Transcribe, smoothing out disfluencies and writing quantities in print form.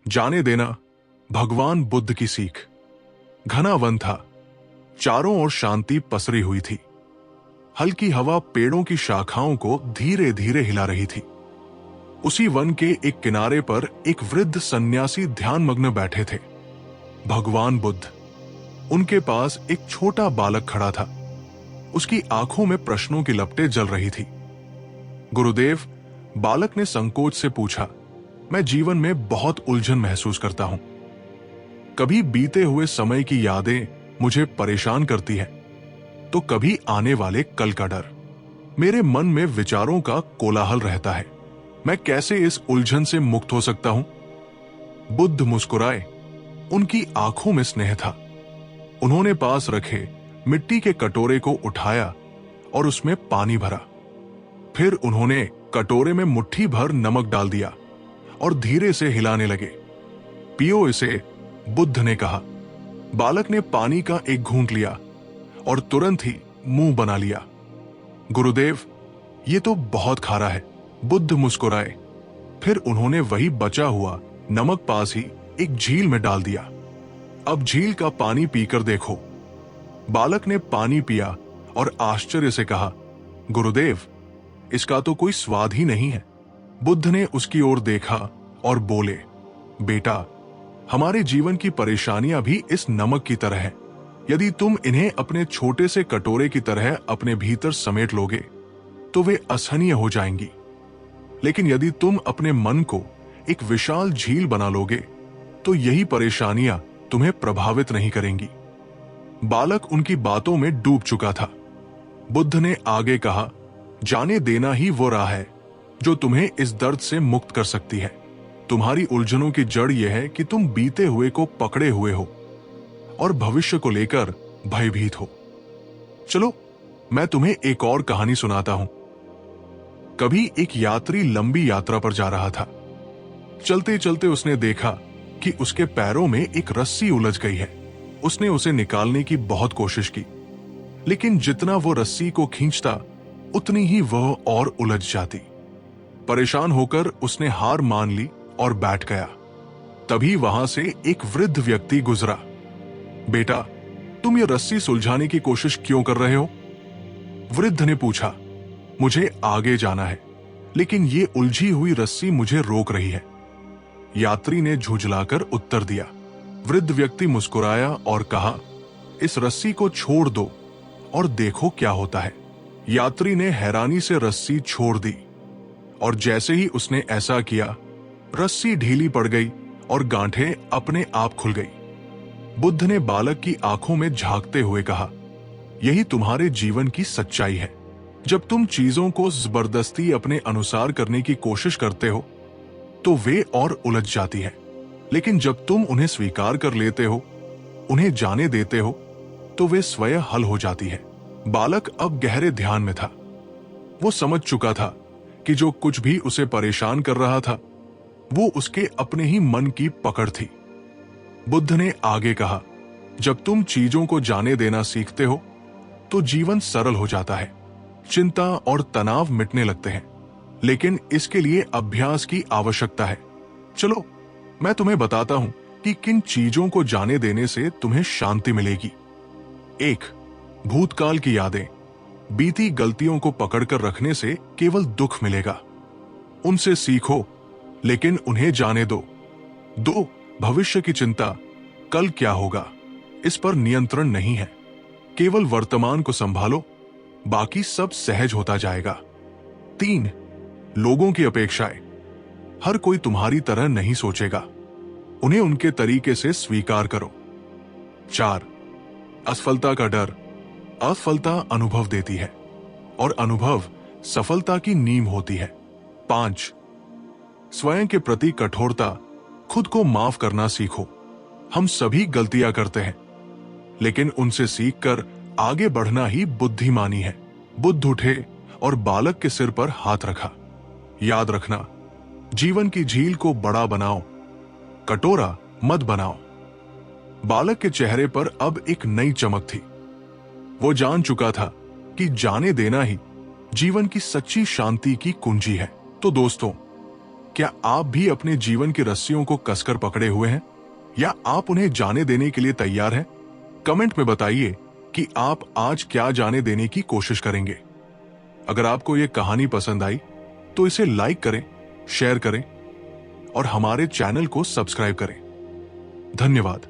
जाने देना भगवान बुद्ध की सीख। घना वन था, चारों ओर शांति पसरी हुई थी। हल्की हवा पेड़ों की शाखाओं को धीरे धीरे हिला रही थी। उसी वन के एक किनारे पर एक वृद्ध सन्यासी ध्यानमग्न बैठे थे। भगवान बुद्ध। उनके पास एक छोटा बालक खड़ा था। उसकी आंखों में प्रश्नों की लपटें जल रही थी। गुरुदेव, बालक ने संकोच से पूछा, मैं जीवन में बहुत उलझन महसूस करता हूं। कभी बीते हुए समय की यादें मुझे परेशान करती हैं, तो कभी आने वाले कल का डर। मेरे मन में विचारों का कोलाहल रहता है। मैं कैसे इस उलझन से मुक्त हो सकता हूं? बुद्ध मुस्कुराए। उनकी आंखों में स्नेह था। उन्होंने पास रखे मिट्टी के कटोरे को उठाया और उसमें पानी भरा। फिर उन्होंने कटोरे में मुट्ठी भर नमक डाल दिया और धीरे से हिलाने लगे। पियो इसे, बुद्ध ने कहा। बालक ने पानी का एक घूंट लिया और तुरंत ही मुंह बना लिया। गुरुदेव, ये तो बहुत खारा है, बुद्ध मुस्कुराए। फिर उन्होंने वही बचा हुआ नमक पास ही एक झील में डाल दिया। अब झील का पानी पीकर देखो। बालक ने पानी पिया और आश्चर्य से कहा, गुरुदेव, इसका तो कोई स्वाद ही नहीं है। बुद्ध ने उसकी ओर देखा और बोले, बेटा, हमारे जीवन की परेशानियां भी इस नमक की तरह हैं। यदि तुम इन्हें अपने छोटे से कटोरे की तरह अपने भीतर समेट लोगे तो वे असहनीय हो जाएंगी। लेकिन यदि तुम अपने मन को एक विशाल झील बना लोगे तो यही परेशानियां तुम्हें प्रभावित नहीं करेंगी। बालक उनकी बातों में डूब चुका था। बुद्ध ने आगे कहा, जाने देना ही वो राह है जो तुम्हें इस दर्द से मुक्त कर सकती है। तुम्हारी उलझनों की जड़ यह है कि तुम बीते हुए को पकड़े हुए हो और भविष्य को लेकर भयभीत हो। चलो, मैं तुम्हें एक और कहानी सुनाता हूं। कभी एक यात्री लंबी यात्रा पर जा रहा था। चलते चलते उसने देखा कि उसके पैरों में एक रस्सी उलझ गई है। उसने उसे निकालने की बहुत कोशिश की, लेकिन जितना वो रस्सी को खींचता उतनी ही वह और उलझ जाती। परेशान होकर उसने हार मान ली और बैठ गया। तभी वहां से एक वृद्ध व्यक्ति गुजरा। बेटा, तुम ये रस्सी सुलझाने की कोशिश क्यों कर रहे हो? वृद्ध ने पूछा। मुझे आगे जाना है, लेकिन ये उलझी हुई रस्सी मुझे रोक रही है, यात्री ने झुंझलाकर उत्तर दिया। वृद्ध व्यक्ति मुस्कुराया और कहा, इस रस्सी को छोड़ दो और देखो क्या होता है। यात्री ने हैरानी से रस्सी छोड़ दी और जैसे ही उसने ऐसा किया, रस्सी ढीली पड़ गई और गांठें अपने आप खुल गई। बुद्ध ने बालक की आंखों में झांकते हुए कहा, यही तुम्हारे जीवन की सच्चाई है। जब तुम चीजों को जबरदस्ती अपने अनुसार करने की कोशिश करते हो तो वे और उलझ जाती है, लेकिन जब तुम उन्हें स्वीकार कर लेते हो, उन्हें जाने देते हो, तो वे स्वयं हल हो जाती है। बालक अब गहरे ध्यान में था। वो समझ चुका था कि जो कुछ भी उसे परेशान कर रहा था वो उसके अपने ही मन की पकड़ थी। बुद्ध ने आगे कहा, जब तुम चीजों को जाने देना सीखते हो तो जीवन सरल हो जाता है। चिंता और तनाव मिटने लगते हैं, लेकिन इसके लिए अभ्यास की आवश्यकता है। चलो, मैं तुम्हें बताता हूं कि किन चीजों को जाने देने से तुम्हें शांति मिलेगी। 1. भूतकाल की यादें। बीती गलतियों को पकड़कर रखने से केवल दुख मिलेगा। उनसे सीखो, लेकिन उन्हें जाने दो। 2. भविष्य की चिंता। कल क्या होगा, इस पर नियंत्रण नहीं है। केवल वर्तमान को संभालो, बाकी सब सहज होता जाएगा। 3. लोगों की अपेक्षाएं। हर कोई तुम्हारी तरह नहीं सोचेगा, उन्हें उनके तरीके से स्वीकार करो। 4. असफलता का डर। असफलता अनुभव देती है और अनुभव सफलता की नींव होती है। 5. स्वयं के प्रति कठोरता। खुद को माफ करना सीखो। हम सभी गलतियां करते हैं, लेकिन उनसे सीखकर आगे बढ़ना ही बुद्धिमानी है। बुद्ध उठे और बालक के सिर पर हाथ रखा। याद रखना, जीवन की झील को बड़ा बनाओ, कटोरा मत बनाओ। बालक के चेहरे पर अब एक नई चमक थी। वो जान चुका था कि जाने देना ही जीवन की सच्ची शांति की कुंजी है। तो दोस्तों, क्या आप भी अपने जीवन की रस्सियों को कसकर पकड़े हुए हैं या आप उन्हें जाने देने के लिए तैयार हैं? कमेंट में बताइए कि आप आज क्या जाने देने की कोशिश करेंगे। अगर आपको यह कहानी पसंद आई तो इसे लाइक करें, शेयर करें और हमारे चैनल को सब्सक्राइब करें। धन्यवाद।